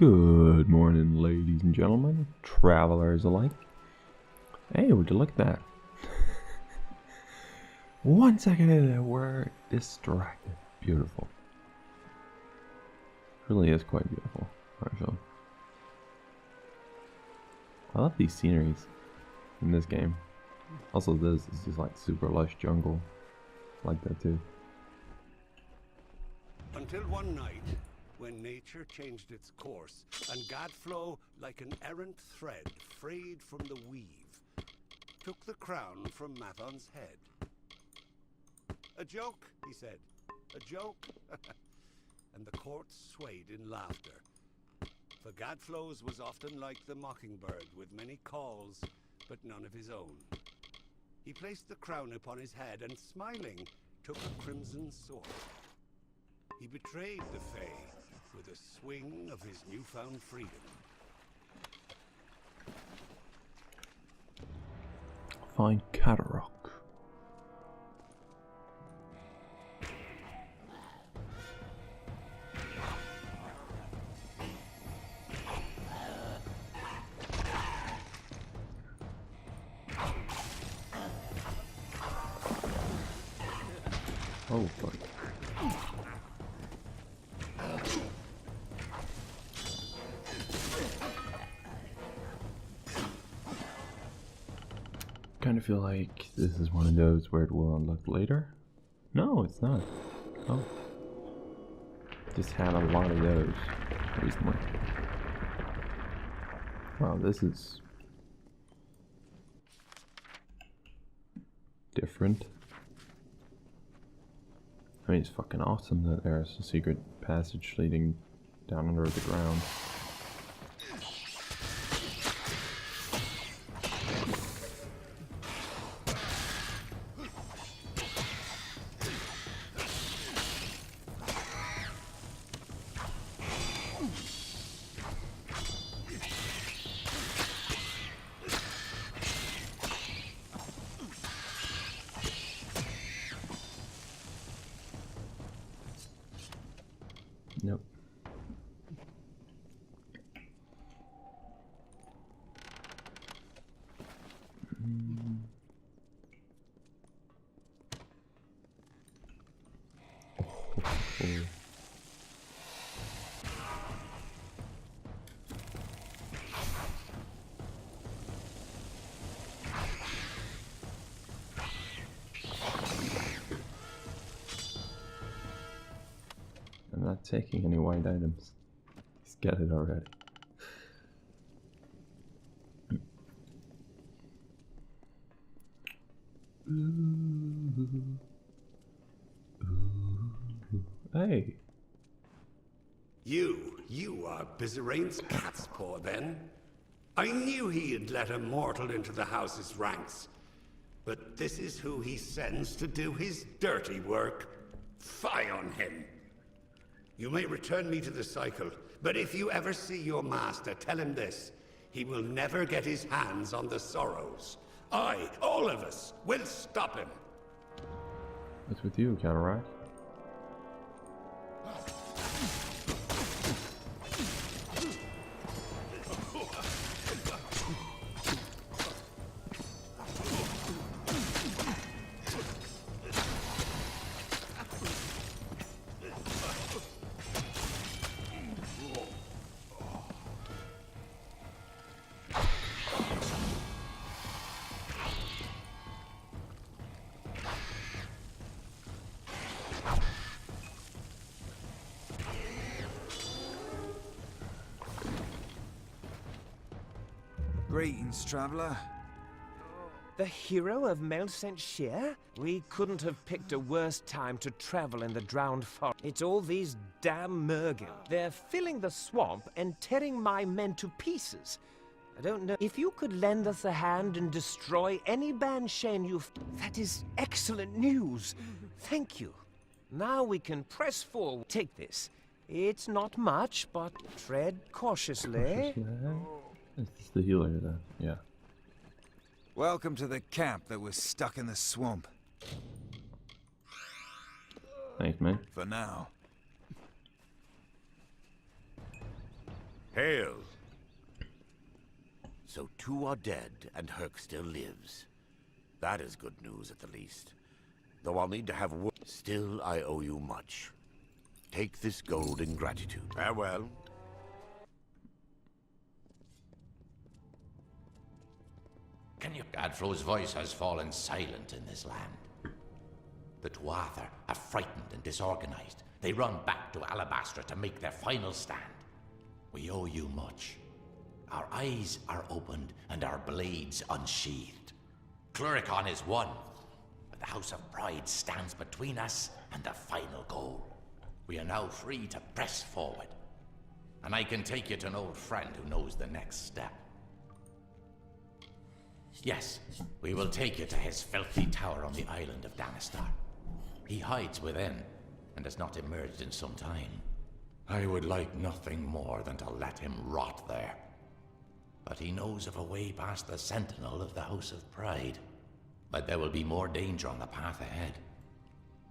Good morning, ladies and gentlemen, travelers alike. Hey, would you look at that? 1 second in, we're distracted. Beautiful. Really is quite beautiful, actually. I love these sceneries in this game. Also, this is just like super lush jungle. I like that too. Until one night, when nature changed its course, and Gadflow, like an errant thread frayed from the weave, took the crown from Mathon's head. "A joke," he said. "A joke." And the court swayed in laughter. For Gadflow's was often like the mockingbird, with many calls, but none of his own. He placed the crown upon his head, and smiling, took a crimson sword. He betrayed the Fae with a swing of his newfound freedom. Find Catarrock. Oh fuck. Kind of feel like this is one of those where it will unlock later. No, it's not. Oh. Just had a lot of those recently. Wow, this is different. I mean, it's fucking awesome that there's a secret passage leading down under the ground. Nope. Oh. I'm not taking any white items. Just get it already. Hey. You are Bizerane's cat's paw, then? I knew he had let a mortal into the house's ranks. But this is who he sends to do his dirty work. Fie on him! You may return me to the cycle, but if you ever see your master, tell him this. He will never get his hands on the sorrows. I, all of us, will stop him. What's with you, Cataract? Greetings, traveler. The hero of Mel St. Sheer? We couldn't have picked a worse time to travel in the drowned forest. It's all these damn Mergen. They're filling the swamp and tearing my men to pieces. I don't know. If you could lend us a hand and destroy any Banshane you've... That is excellent news. Thank you. Now we can press forward. Take this. It's not much, but tread cautiously. It's the healer then, yeah. Welcome to the camp that was stuck in the swamp. Thanks, man. For now. Hail! So 2 are dead, and Herc still lives. That is good news at the least. Though I'll need to have work. Still, I owe you much. Take this gold in gratitude. Farewell. Gadfro's voice has fallen silent in this land. The Tuatha are frightened and disorganized. They run back to Alabastra to make their final stand. We owe you much. Our eyes are opened and our blades unsheathed. Cluricon is won, but the House of Pride stands between us and the final goal. We are now free to press forward. And I can take you to an old friend who knows the next step. Yes, we will take you to his filthy tower on the island of Danistar. He hides within, and has not emerged in some time. I would like nothing more than to let him rot there. But he knows of a way past the sentinel of the House of Pride. But there will be more danger on the path ahead.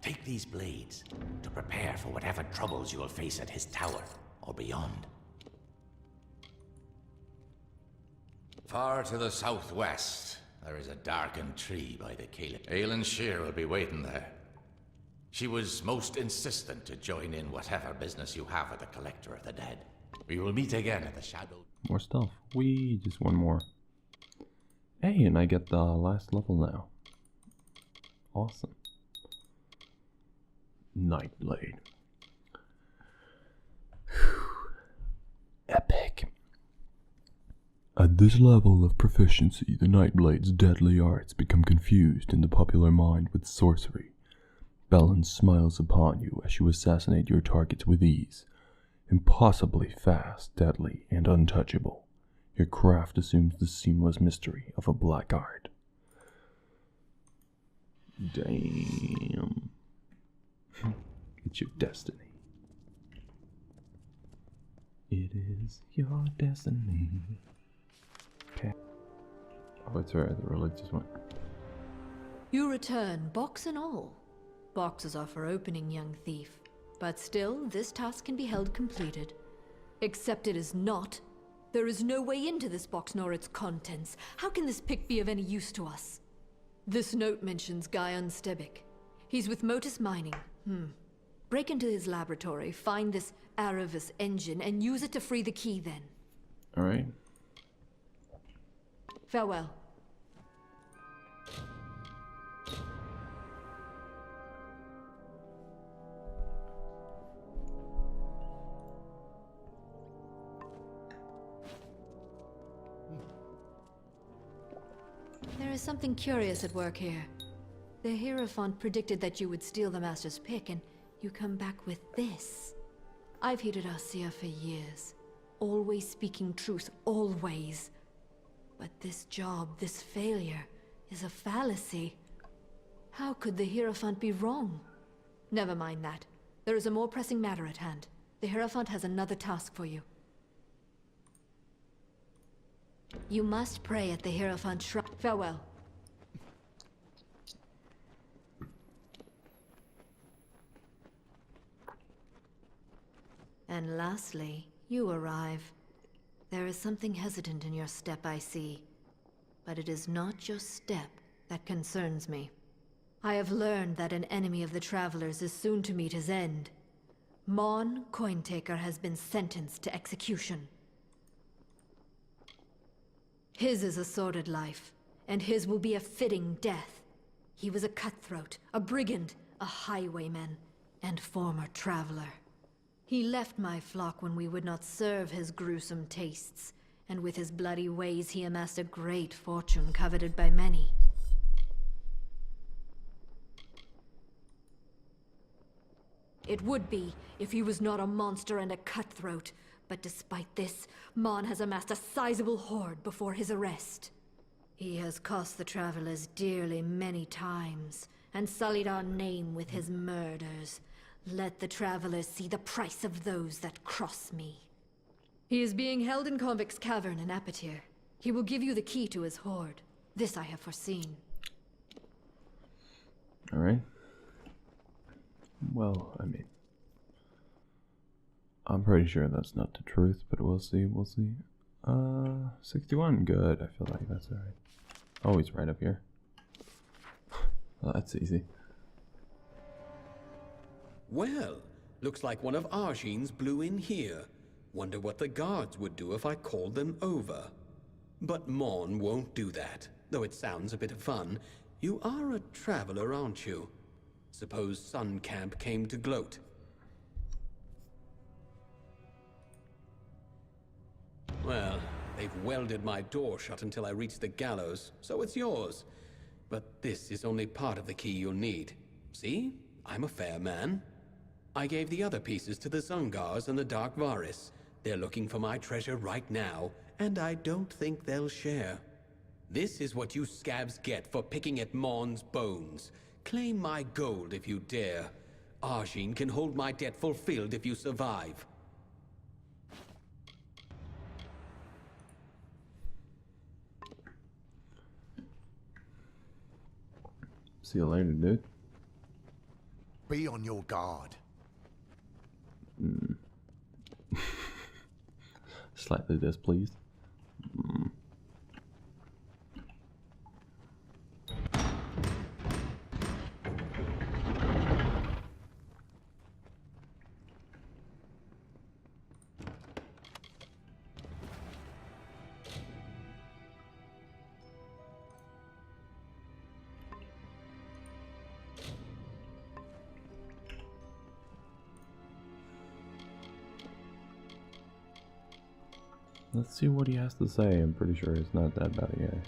Take these blades to prepare for whatever troubles you will face at his tower or beyond. Far to the southwest, there is a darkened tree by the Caliph. Aelin Shear will be waiting there. She was most insistent to join in whatever business you have with the Collector of the Dead. We will meet again at the Shadow. More stuff. We just one more. Hey, and I get the last level now. Awesome. Nightblade. Epic. At this level of proficiency, the Nightblade's deadly arts become confused in the popular mind with sorcery. Balance smiles upon you as you assassinate your targets with ease. Impossibly fast, deadly, and untouchable, your craft assumes the seamless mystery of a black art. Damn. It's your destiny. It is your destiny. Okay. Oh, it's right, the religious one. You return, box and all. Boxes are for opening, young thief. But still, this task can be held completed. Except it is not. There is no way into this box nor its contents. How can this pick be of any use to us? This note mentions Guy Unstebic. He's with Motus Mining. Break into his laboratory, find this Aravis engine, and use it to free the key then. Alright. Farewell. There is something curious at work here. The Hierophant predicted that you would steal the Master's pick, and you come back with this. I've hated Arcia for years. Always speaking truth, always. But this job, this failure, is a fallacy. How could the Hierophant be wrong? Never mind that. There is a more pressing matter at hand. The Hierophant has another task for you. You must pray at the Hierophant shrine. Farewell. And lastly, you arrive. There is something hesitant in your step, I see. But it is not your step that concerns me. I have learned that an enemy of the Travelers is soon to meet his end. Mon Cointaker has been sentenced to execution. His is a sordid life, and his will be a fitting death. He was a cutthroat, a brigand, a highwayman, and former traveler. He left my flock when we would not serve his gruesome tastes, and with his bloody ways he amassed a great fortune coveted by many. It would be if he was not a monster and a cutthroat, but despite this, Mon has amassed a sizable hoard before his arrest. He has cost the Travelers dearly many times, and sullied our name with his murders. Let the Travelers see the price of those that cross me. He is being held in Convict's Cavern in Apatir. He will give you the key to his hoard. This I have foreseen. Alright. Well, I mean... I'm pretty sure that's not the truth, but we'll see, 61, good, I feel like that's alright. Oh, he's right up here. Well, that's easy. Well, looks like one of Arjean's blew in here. Wonder what the guards would do if I called them over. But Mon won't do that, though it sounds a bit of fun. You are a traveler, aren't you? Suppose Sun Camp came to gloat. Well, they've welded my door shut until I reach the gallows, so it's yours. But this is only part of the key you'll need. See? I'm a fair man. I gave the other pieces to the Zungars and the Dark Varis. They're looking for my treasure right now, and I don't think they'll share. This is what you scabs get for picking at Mon's bones. Claim my gold if you dare. Arjean can hold my debt fulfilled if you survive. See you later, dude. Be on your guard. Slightly displeased. Let's see what he has to say. I'm pretty sure he's not that bad a guy.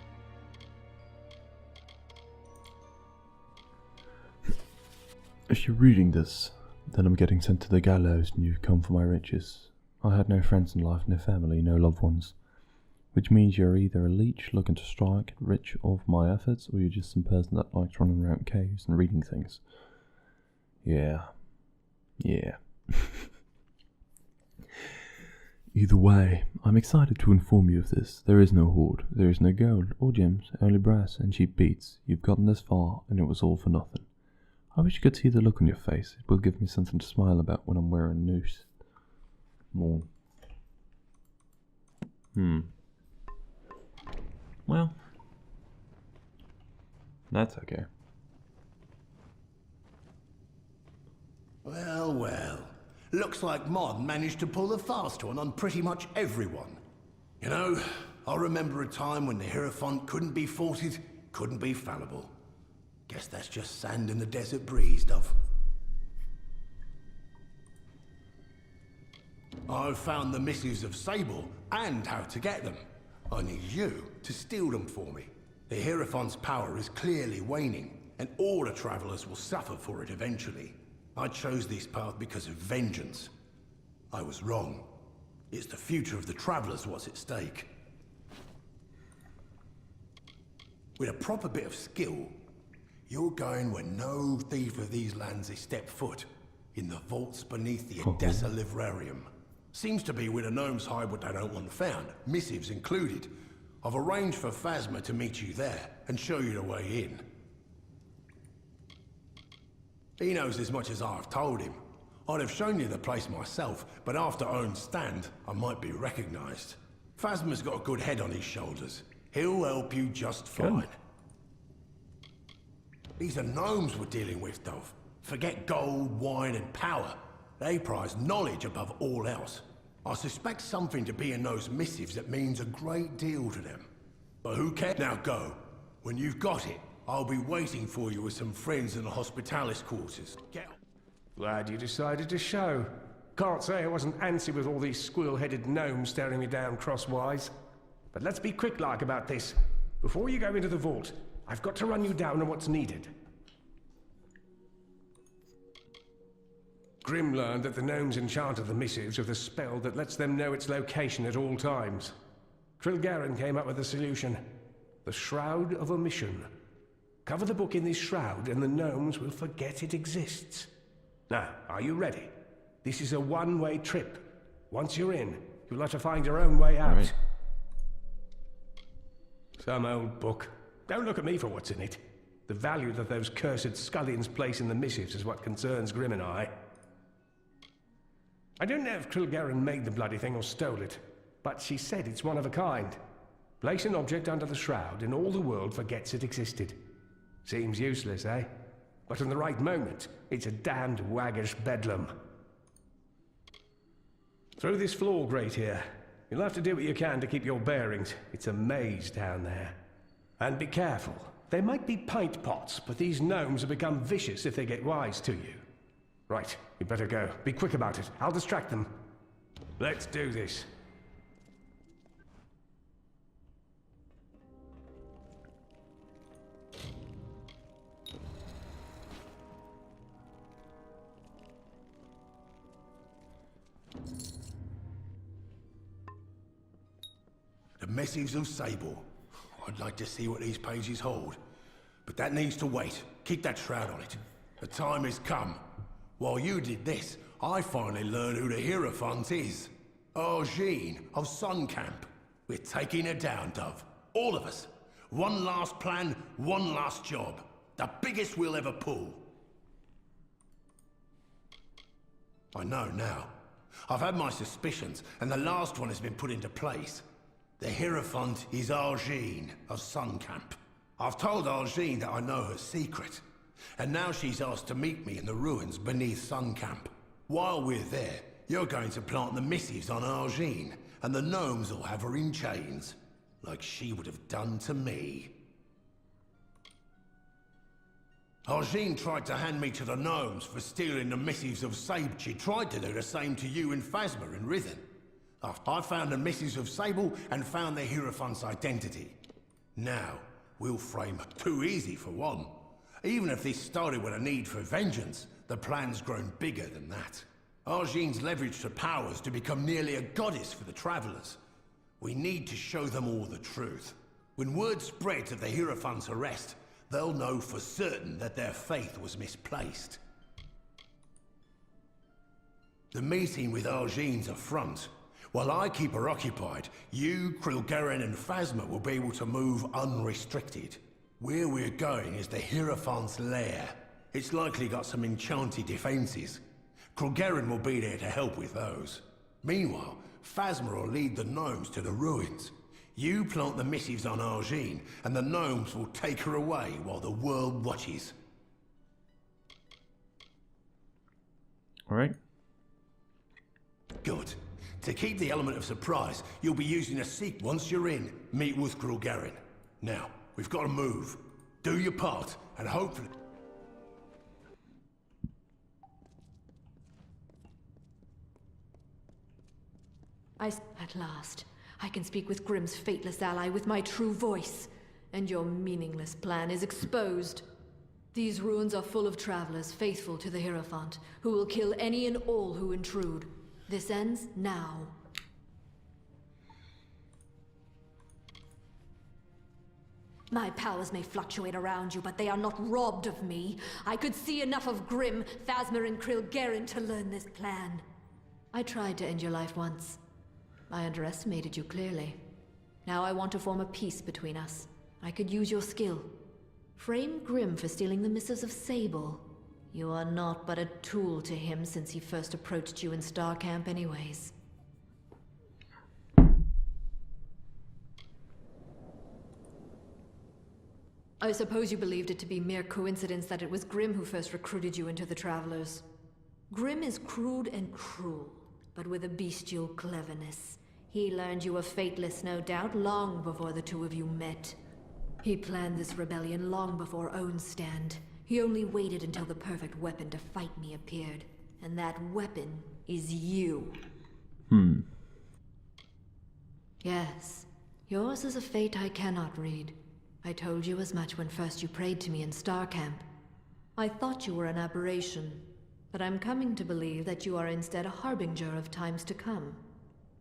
If you're reading this, then I'm getting sent to the gallows and you've come for my riches. I had no friends in life, no family, no loved ones. Which means you're either a leech looking to strike rich off my efforts, or you're just some person that likes running around caves and reading things. Yeah. Either way, I'm excited to inform you of this. There is no hoard, there is no gold or gems, only brass and cheap beads. You've gotten this far, and it was all for nothing. I wish you could see the look on your face. It will give me something to smile about when I'm wearing a noose. More. Well, that's okay. Well. Looks like Mon managed to pull the fast one on pretty much everyone. You know, I remember a time when the Hierophant couldn't be faulted, couldn't be fallible. Guess that's just sand in the desert breeze, Dove. I've found the missives of Sable and how to get them. I need you to steal them for me. The Hierophant's power is clearly waning, and all the travelers will suffer for it eventually. I chose this path because of vengeance. I was wrong. It's the future of the travelers what's at stake. With a proper bit of skill, you're going where no thief of these lands has stepped foot. In the vaults beneath the Odessa Livrarium. Seems to be where the gnomes hide what they don't want found, missives included. I've arranged for Phasma to meet you there and show you the way in. He knows as much as I've told him. I'd have shown you the place myself, but after Owen's stand, I might be recognized. Phasma's got a good head on his shoulders. He'll help you just fine. These are gnomes we're dealing with, Dove. Forget gold, wine, and power. They prize knowledge above all else. I suspect something to be in those missives that means a great deal to them. But who cares? Now go. When you've got it, I'll be waiting for you with some friends in the hospitalis quarters. Get on. Glad you decided to show. Can't say I wasn't antsy with all these squirrel-headed gnomes staring me down crosswise. But let's be quick-like about this. Before you go into the vault, I've got to run you down on what's needed. Grim learned that the gnomes enchanted the missives with a spell that lets them know its location at all times. Trilgarin came up with a solution. The Shroud of Omission. Cover the book in this shroud and the gnomes will forget it exists. Now, are you ready? This is a one-way trip. Once you're in, you'll have to find your own way out. Right. Some old book. Don't look at me for what's in it. The value that those cursed scullions place in the missives is what concerns Grim and I. I don't know if Krilgarin made the bloody thing or stole it, but she said it's one of a kind. Place an object under the shroud and all the world forgets it existed. Seems useless, eh? But in the right moment, it's a damned waggish bedlam. Through this floor grate here. You'll have to do what you can to keep your bearings. It's a maze down there. And be careful. There might be pint pots, but these gnomes have become vicious if they get wise to you. Right, you better go. Be quick about it. I'll distract them. Let's do this. The Missives of Sable. I'd like to see what these pages hold. But that needs to wait. Keep that shroud on it. The time has come. While you did this, I finally learned who the Hierophant is. Argene of Sun Camp. We're taking her down, Dove. All of us. One last plan, one last job. The biggest we'll ever pull. I know now. I've had my suspicions, and the last one has been put into place. The Hierophant is Argene of Sun Camp. I've told Argene that I know her secret, and now she's asked to meet me in the ruins beneath Sun Camp. While we're there, you're going to plant the missives on Argene, and the gnomes will have her in chains, like she would have done to me. Argene tried to hand me to the gnomes for stealing the missives of Sable. She tried to do the same to you and Phasma in Rithen. I found the missives of Sable and found the Hierophant's identity. Now, we'll frame her. Too easy for one. Even if this started with a need for vengeance, the plan's grown bigger than that. Argene's leveraged her powers to become nearly a goddess for the Travelers. We need to show them all the truth. When word spreads of the Hierophant's arrest, they'll know for certain that their faith was misplaced. The meeting with Argene's a front. While I keep her occupied, you, Krilgarin and Phasma will be able to move unrestricted. Where we're going is the Hierophant's lair. It's likely got some enchanted defenses. Krilgarin will be there to help with those. Meanwhile, Phasma will lead the gnomes to the ruins. You plant the missives on Argene, and the gnomes will take her away while the world watches. Alright. Good. To keep the element of surprise, you'll be using a seek. Once you're in, meet with Krilgarin. Now, we've got to move. Do your part, and hopefully... At last, I can speak with Grimm's fateless ally with my true voice, and your meaningless plan is exposed. These ruins are full of travelers faithful to the Hierophant, who will kill any and all who intrude. This ends now. My powers may fluctuate around you, but they are not robbed of me. I could see enough of Grimm, Phasma, and Krilgarin to learn this plan. I tried to end your life once. I underestimated you clearly. Now I want to form a peace between us. I could use your skill. Frame Grimm for stealing the missives of Sable. You are not but a tool to him since he first approached you in Star Camp anyways. I suppose you believed it to be mere coincidence that it was Grimm who first recruited you into the Travelers. Grimm is crude and cruel, but with a bestial cleverness. He learned you were fateless, no doubt, long before the two of you met. He planned this rebellion long before Owen's stand. He only waited until the perfect weapon to fight me appeared. And that weapon is you. Yes, yours is a fate I cannot read. I told you as much when first you prayed to me in Star Camp. I thought you were an aberration, but I'm coming to believe that you are instead a harbinger of times to come.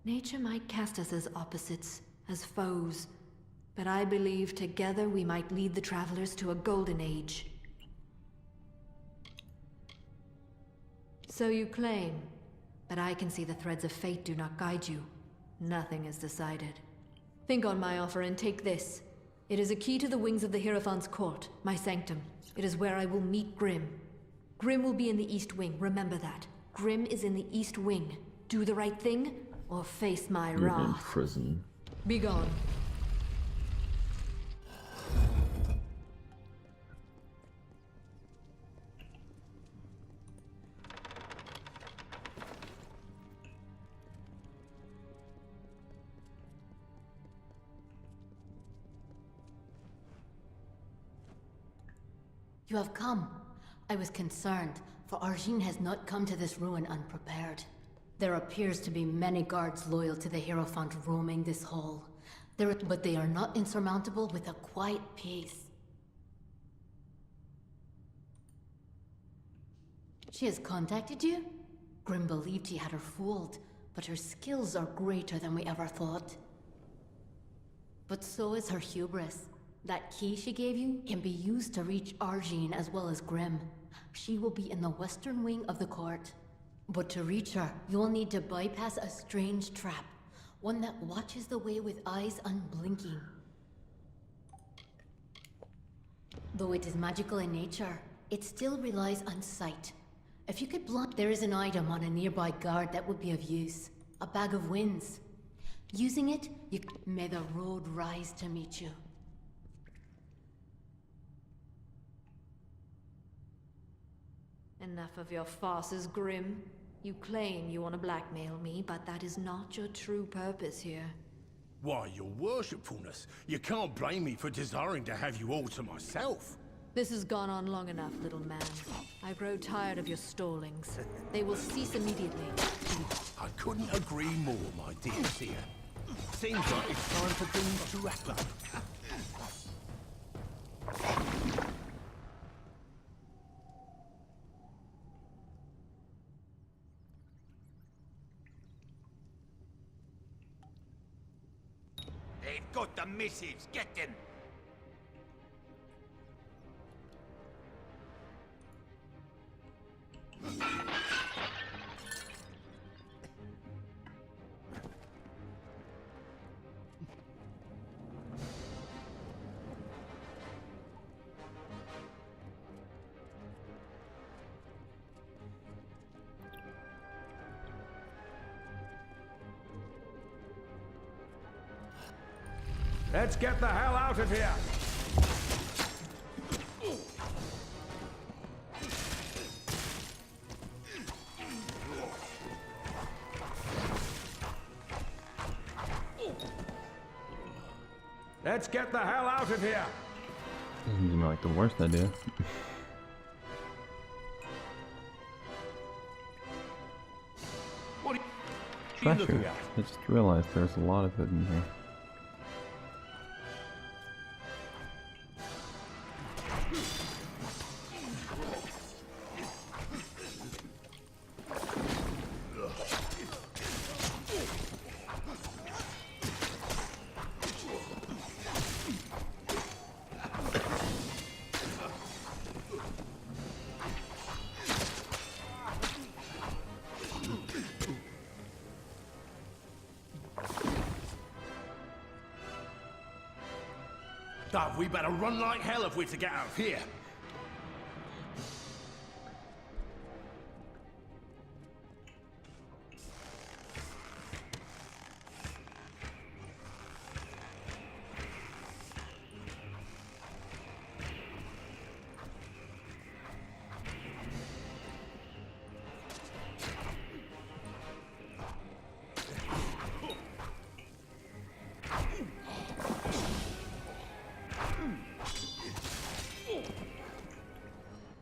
Nature might cast us as opposites, as foes, but I believe together we might lead the Travelers to a golden age. So you claim, but I can see the threads of fate do not guide you. Nothing is decided. Think on my offer and take this. It is a key to the wings of the Hierophant's court, my sanctum. It is where I will meet Grimm. Grimm will be in the East Wing, remember that. Grim is in the East Wing. Do the right thing, or face my You're in wrath. prison. Be gone. You have come. I was concerned, for Arjin has not come to this ruin unprepared. There appears to be many guards loyal to the Hierophant roaming this hall. But they are not insurmountable with a quiet pace. She has contacted you? Grim believed he had her fooled, but her skills are greater than we ever thought. But so is her hubris. That key she gave you can be used to reach Arjin as well as Grim. She will be in the western wing of the court. But to reach her, you'll need to bypass a strange trap. One that watches the way with eyes unblinking. Though it is magical in nature, it still relies on sight. If you could blunt, there is an item on a nearby guard that would be of use. A bag of winds. Using it, may the road rise to meet you. Enough of your farces, Grim. You claim you want to blackmail me, but that is not your true purpose here. Why, your worshipfulness, you can't blame me for desiring to have you all to myself. This has gone on long enough, little man. I grow tired of your stallings. They will cease immediately. I couldn't agree more, my dear seer. Seems like it's time for things to wrap up. They've got the missives. Get them. Let's get the hell out of here! Let's get the hell out of here! Doesn't seem like the worst idea. What are you Treasure. looking at? I just realized there's a lot of it in here. Dove, we better run like hell if we're to get out of here.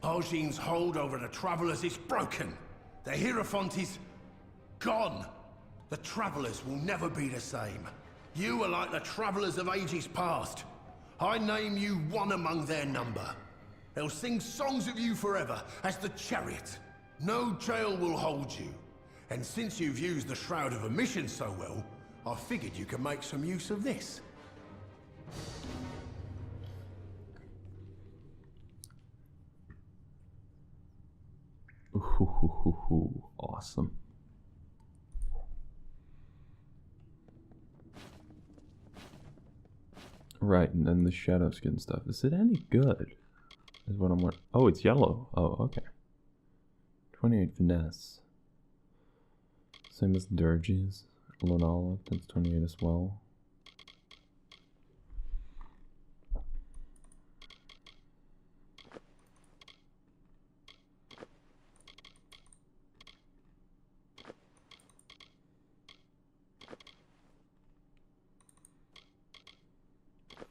Arjin's hold over the Travelers is broken. The Hierophant is gone. The Travelers will never be the same. You are like the Travelers of ages past. I name you one among their number. They'll sing songs of you forever as the Chariot. No jail will hold you. And since you've used the Shroud of Omission so well, I figured you could make some use of this. Ooh, awesome. Right, and then the shadow skin stuff. Is it any good? Is what I'm wondering. Oh, it's yellow. Oh, okay. 28 finesse. Same as Dirges. Lunala, that's 28 as well.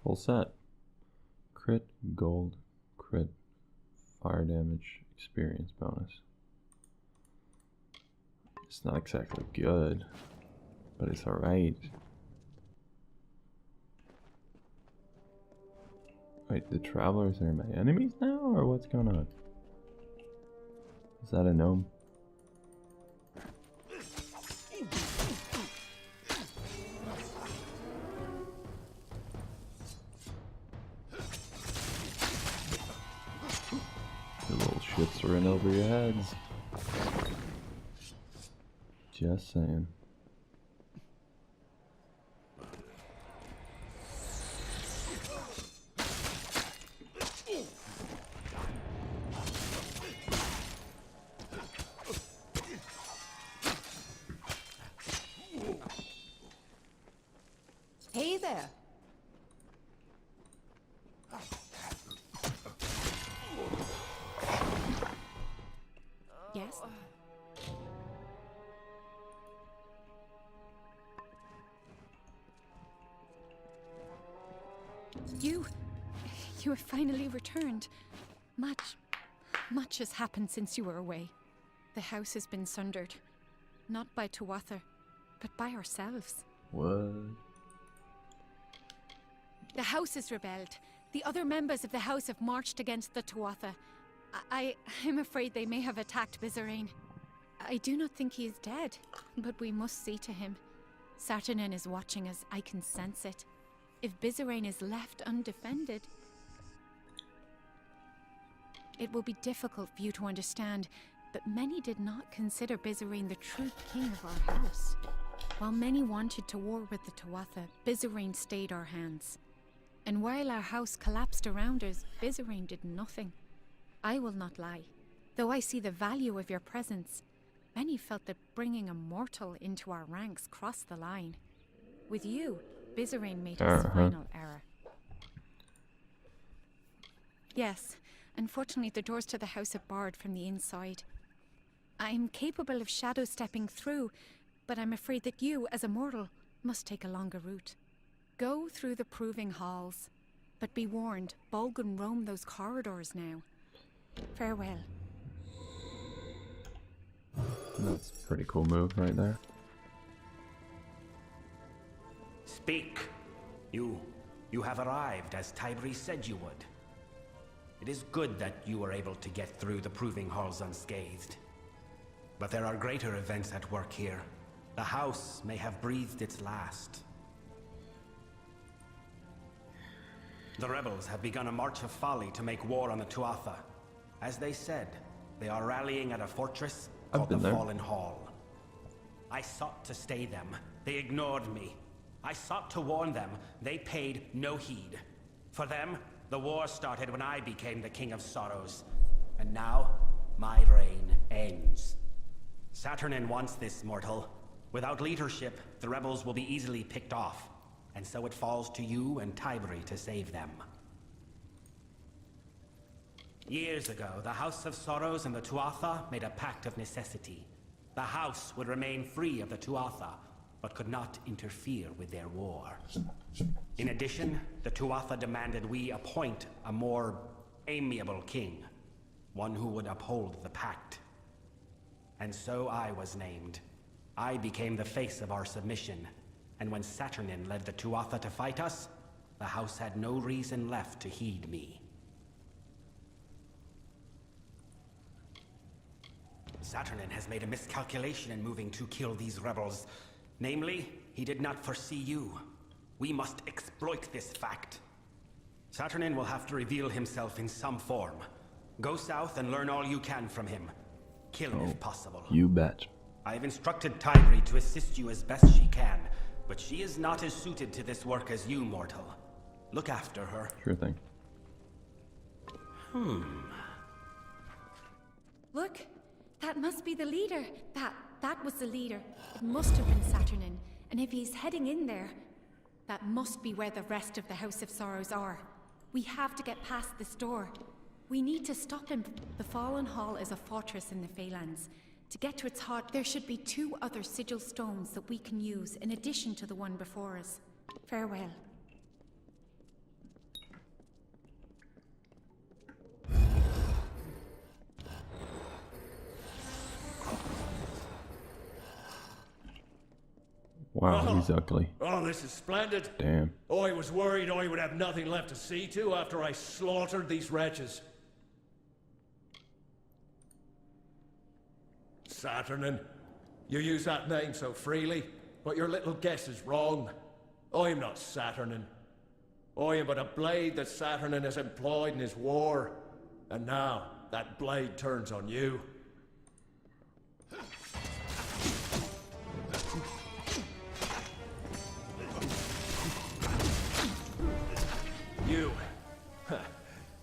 Full set. Crit, gold, crit, fire damage, experience bonus. It's not exactly good, but it's alright. Wait, the travelers are my enemies now, or what's going on? Is that a gnome? The little shits are in over your heads. Just saying. Hey there. Yes? You have finally returned. Much has happened since you were away. The house has been sundered. Not by Tuatha, but by ourselves. What? The house has rebelled. The other members of the house have marched against the Tuatha. I'm afraid they may have attacked Bizarane. I do not think he is dead, but we must see to him. Saturnin is watching us, I can sense it. If Bizarane is left undefended, it will be difficult for you to understand, but many did not consider Bizarane the true king of our house. While many wanted to war with the Tuatha, Bizarane stayed our hands. And while our house collapsed around us, Bizarane did nothing. I will not lie. Though I see the value of your presence, many felt that bringing a mortal into our ranks crossed the line. With you, Bizarane made his final error. Yes, unfortunately the doors to the house are barred from the inside. I am capable of shadow stepping through, but I'm afraid that you, as a mortal, must take a longer route. Go through the proving halls, but be warned, Bolgan roam those corridors now. Farewell. That's a pretty cool move right there. Speak. You have arrived as Tybri said you would. It is good that you were able to get through the proving halls unscathed. But there are greater events at work here. The house may have breathed its last. The rebels have begun a march of folly to make war on the Tuatha. As they said, they are rallying at a fortress called the Fallen Hall. I sought to stay them. They ignored me. I sought to warn them. They paid no heed. For them, the war started when I became the King of Sorrows. And now, my reign ends. Saturnin wants this, mortal. Without leadership, the rebels will be easily picked off. And so it falls to you and Tybri to save them. Years ago, the House of Sorrows and the Tuatha made a pact of necessity. The house would remain free of the Tuatha, but could not interfere with their war. In addition, the Tuatha demanded we appoint a more amiable king, one who would uphold the pact. And so I was named. I became the face of our submission, and when Saturnin led the Tuatha to fight us, the house had no reason left to heed me. Saturnin has made a miscalculation in moving to kill these rebels. Namely, he did not foresee you. We must exploit this fact. Saturnin will have to reveal himself in some form. Go south and learn all you can from him. Kill him if possible. You bet. I have instructed Tybri to assist you as best she can, but she is not as suited to this work as you, mortal. Look after her. Sure thing. Look, that must be the leader. That That was the leader. It must have been Saturnin. And if he's heading in there, that must be where the rest of the House of Sorrows are. We have to get past this door. We need to stop him. The Fallen Hall is a fortress in the Phalanx. To get to its heart, there should be 2 other sigil stones that we can use in addition to the one before us. Farewell. Wow, he's ugly. Oh, this is splendid. Damn. I was worried I would have nothing left to see to after I slaughtered these wretches. Saturnin, you use that name so freely, but your little guess is wrong. I am not Saturnin. I am but a blade that Saturnin has employed in his war. And now, that blade turns on you.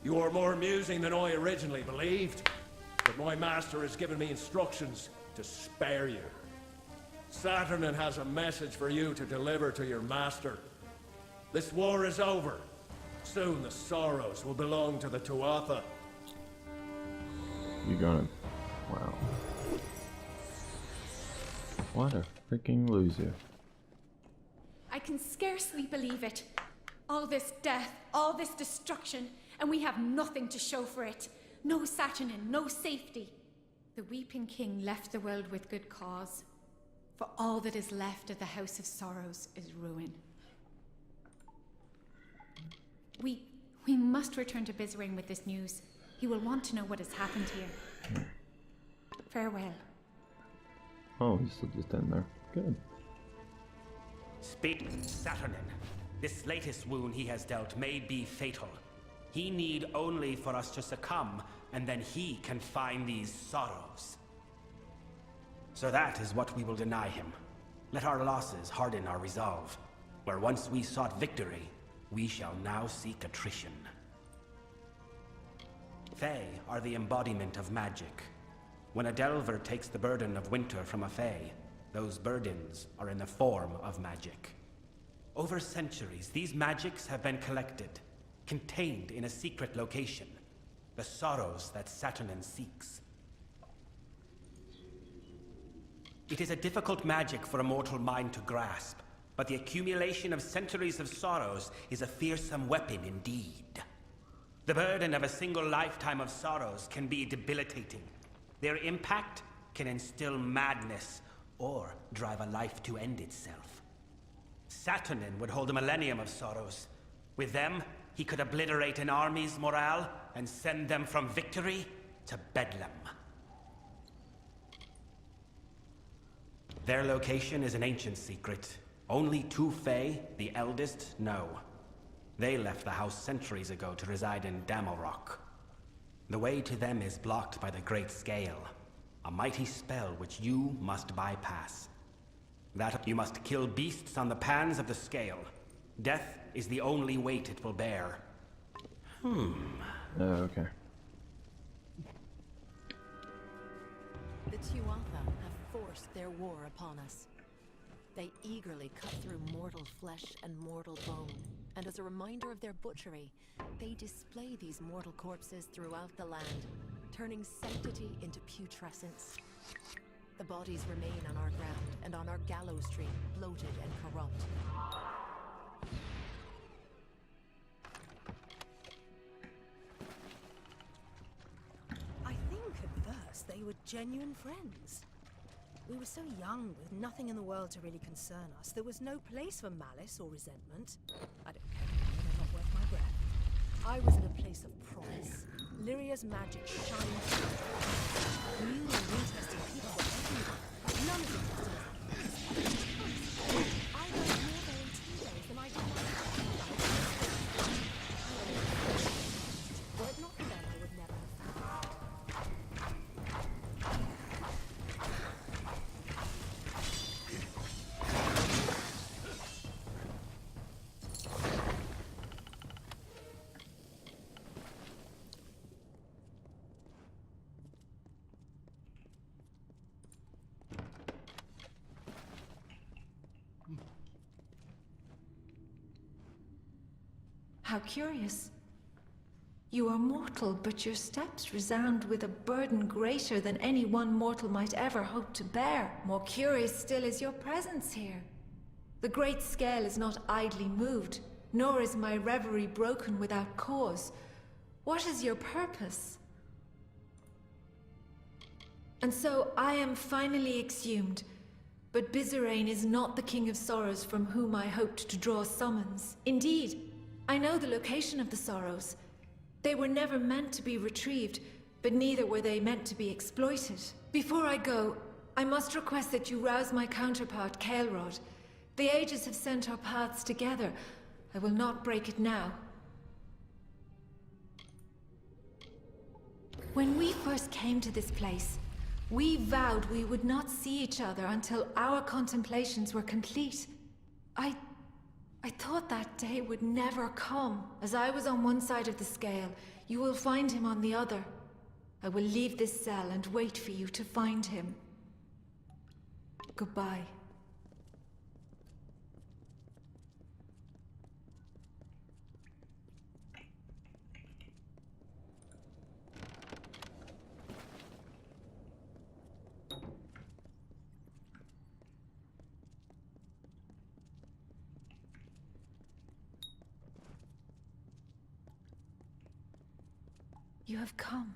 You are more amusing than I originally believed, but my master has given me instructions to spare you. Saturnin has a message for you to deliver to your master. This war is over. Soon the Sorrows will belong to the Tuatha. You're gonna... Wow. What a freaking loser. I can scarcely believe it. All this death, all this destruction, and we have nothing to show for it. No Saturnin, no safety. The Weeping King left the world with good cause. For all that is left of the House of Sorrows is ruin. We must return to Bizrain with this news. He will want to know what has happened here. Farewell. Oh, he's still just in there. Good. Speak, Saturnin. This latest wound he has dealt may be fatal. He need only for us to succumb, and then he can find these Sorrows. So that is what we will deny him. Let our losses harden our resolve. Where once we sought victory, we shall now seek attrition. Fae are the embodiment of magic. When a Delver takes the burden of winter from a Fae, those burdens are in the form of magic. Over centuries, these magics have been collected, contained in a secret location. The Sorrows that Saturnin seeks. It is a difficult magic for a mortal mind to grasp, but the accumulation of centuries of sorrows is a fearsome weapon indeed. The burden of a single lifetime of sorrows can be debilitating. Their impact can instill madness or drive a life to end itself. Saturnin would hold a millennium of sorrows. With them, he could obliterate an army's morale and send them from victory to bedlam. Their location is an ancient secret. Only 2 Fae, the eldest, know. They left the house centuries ago to reside in Damelrock. The way to them is blocked by the Great Scale, a mighty spell which you must bypass. That you must kill beasts on the pans of the scale. Death is the only weight it will bear. Okay. The Tuatha have forced their war upon us. They eagerly cut through mortal flesh and mortal bone, and as a reminder of their butchery, they display these mortal corpses throughout the land, turning sanctity into putrescence. The bodies remain on our ground and on our gallows tree, bloated and corrupt. I think at first they were genuine friends. We were so young, with nothing in the world to really concern us. There was no place for malice or resentment. I don't care, they're not worth my breath. I was in a place of promise. Lyria's magic shined through. New and interesting people were everywhere, but none of them was I learned more there in 2 days than I did in my life. Were it not for them, I would never have found it. How curious. You are mortal, but your steps resound with a burden greater than any one mortal might ever hope to bear. More curious still is your presence here. The great scale is not idly moved, nor is my reverie broken without cause. What is your purpose? And so I am finally exhumed, but Bizarane is not the King of Sorrows from whom I hoped to draw summons. Indeed, I know the location of the Sorrows. They were never meant to be retrieved, but neither were they meant to be exploited. Before I go, I must request that you rouse my counterpart, Kaelrod. The ages have sent our paths together. I will not break it now. When we first came to this place, we vowed we would not see each other until our contemplations were complete. I thought that day would never come. As I was on one side of the scale, you will find him on the other. I will leave this cell and wait for you to find him. Goodbye. You have come.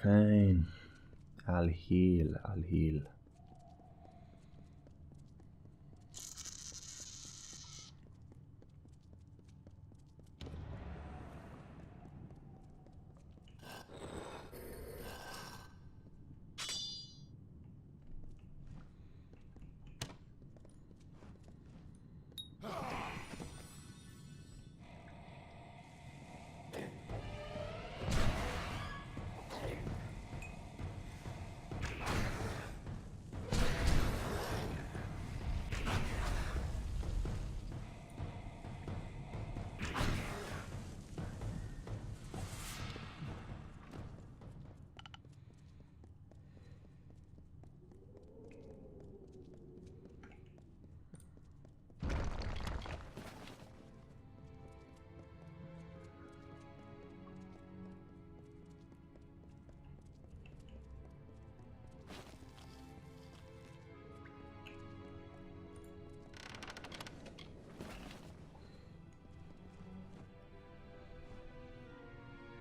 Fine. I'll heal.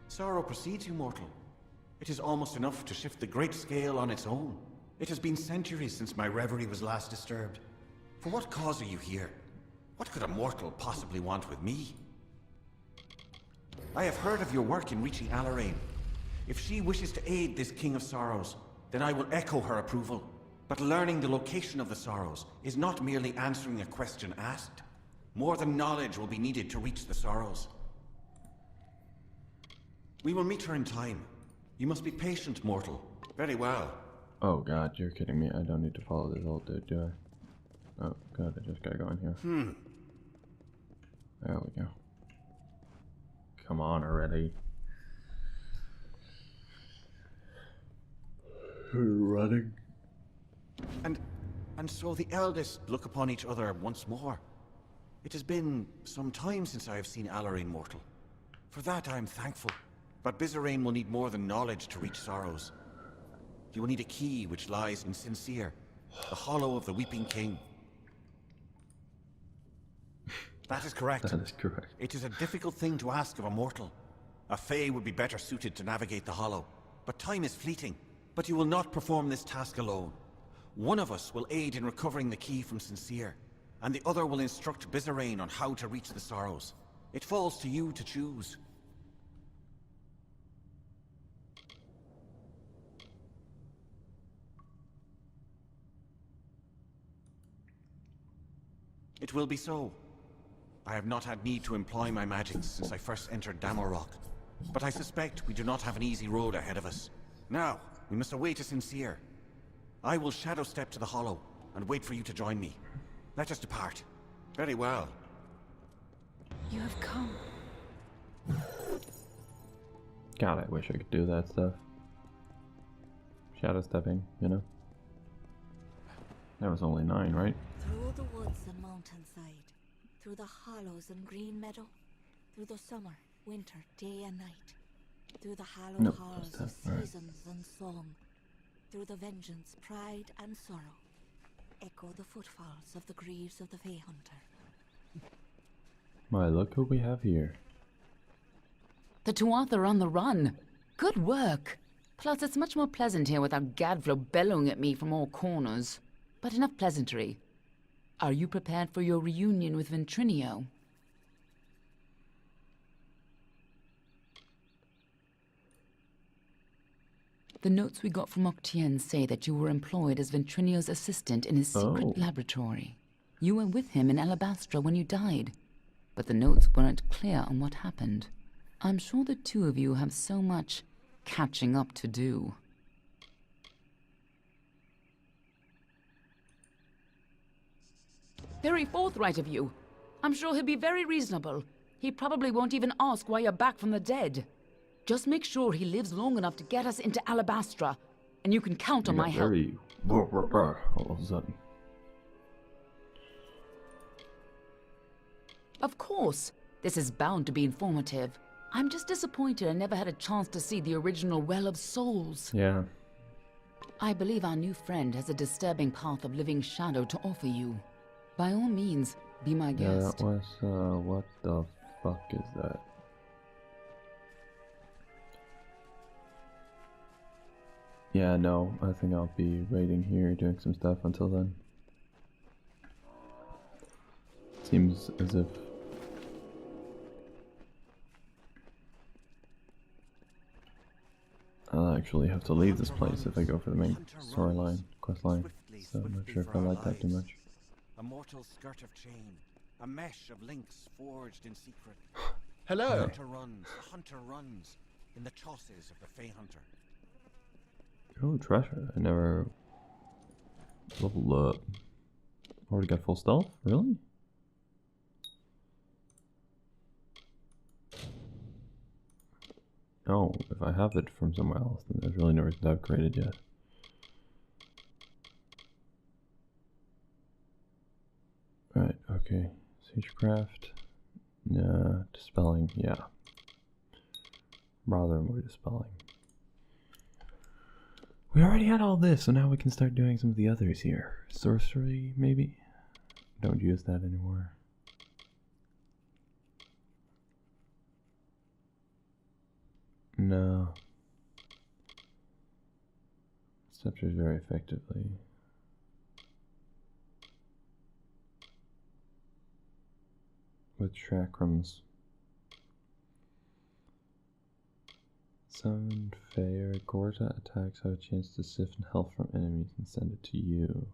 Sorrow precedes you, mortal. It is almost enough to shift the great scale on its own. It has been centuries since my reverie was last disturbed. For what cause are you here? What could a mortal possibly want with me? I have heard of your work in reaching Amalur. If she wishes to aid this King of Sorrows, then I will echo her approval. But learning the location of the Sorrows is not merely answering a question asked. More than knowledge will be needed to reach the Sorrows. We will meet her in time. You must be patient, mortal. Very well. Oh god, you're kidding me. I don't need to follow this old dude, do I? Oh god, I just gotta go in here. There we go. Come on already. Running. And so the eldest look upon each other once more. It has been some time since I have seen Amalur mortal. For that I am thankful. But Bizarane will need more than knowledge to reach Sorrows. He will need a key which lies in Sincere, the hollow of the Weeping King. That is correct. That is correct. It is a difficult thing to ask of a mortal. A Fae would be better suited to navigate the hollow. But time is fleeting. But you will not perform this task alone. One of us will aid in recovering the key from Sincere, and the other will instruct Bizarane on how to reach the Sorrows. It falls to you to choose. It will be so. I have not had need to employ my magics since I first entered Damorok, but I suspect we do not have an easy road ahead of us. Now, we must await a Sincere. I will shadow step to the hollow and wait for you to join me. Let us depart. Very well. You have come. God, I wish I could do that stuff. Shadow stepping, you know? That was only 9, right? Through the woods and mountainside, through the hollows and green meadow, through the summer, winter, day and night, through the hallowed halls of seasons and song, through the vengeance, pride and sorrow, echo the footfalls of the greaves of the Fey Hunter. My, look who we have here. The Tuatha are on the run. Good work. Plus, it's much more pleasant here without Gadflow bellowing at me from all corners. But enough pleasantry. Are you prepared for your reunion with Ventrinio? The notes we got from Octien say that you were employed as Ventrinio's assistant in his secret laboratory. You were with him in Alabastra when you died, but the notes weren't clear on what happened. I'm sure the two of you have so much catching up to do. Very forthright of you. I'm sure he'll be very reasonable. He probably won't even ask why you're back from the dead. Just make sure he lives long enough to get us into Alabastra, and you can count on my help. All of a sudden. Of course. This is bound to be informative. I'm just disappointed I never had a chance to see the original Well of Souls. Yeah. I believe our new friend has a disturbing path of living shadow to offer you. By all means, be my guest. Yeah, that was, what the fuck is that? Yeah, no, I think I'll be waiting here doing some stuff until then. Seems as if I'll actually have to leave this place if I go for the main storyline, questline, so I'm not sure if I like that too much. A mortal skirt of chain, a mesh of links forged in secret. Hello! The hunter runs in the chosses of the Fey Hunter. Oh, treasure. I never leveled up. Already got full stealth? Really? Oh, if I have it from somewhere else, then there's really no reason to upgrade it yet. Right, okay. Sagecraft. Nah, dispelling, yeah. Rather more dispelling. We already had all this, so now we can start doing some of the others here. Sorcery, maybe? Don't use that anymore. No. Scepters very effectively. With chakrams. Summoned Fair Gorta attacks have a chance to sift health from enemies and send it to you.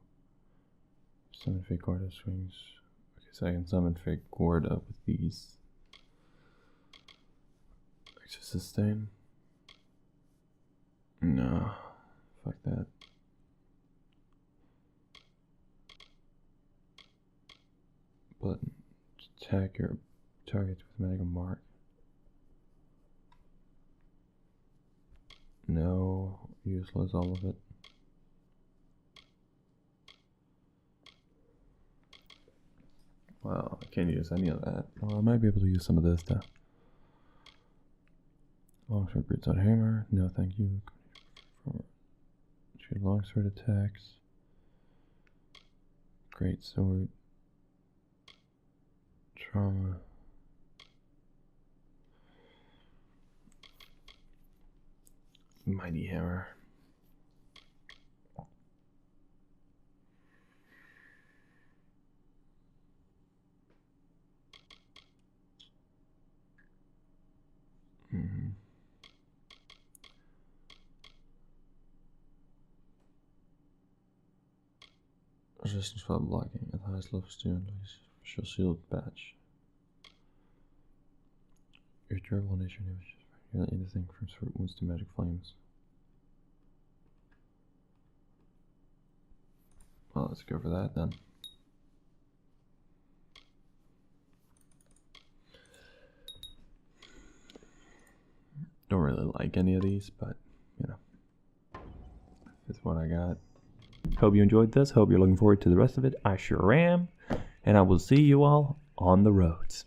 Summon Fae Gorta swings. Okay, so I can summon Fae Gorta with these. Extra sustain? No. Fuck that. Button. Attack your targets with magical mark. No, useless, all of it. Wow, I can't use any of that. Well, I might be able to use some of this though. Longsword Brutes on Hammer, no thank you. Shoot longsword attacks. Great sword. Trauma. Mighty Hammer. Resistance while blocking at the highest level student shall shield badge. Your durable nature damage is anything from sword wounds to magic flames. Well, let's go for that then. Don't really like any of these, but you know, it's what I got. Hope you enjoyed this. Hope you're looking forward to the rest of it. I sure am. And I will see you all on the roads.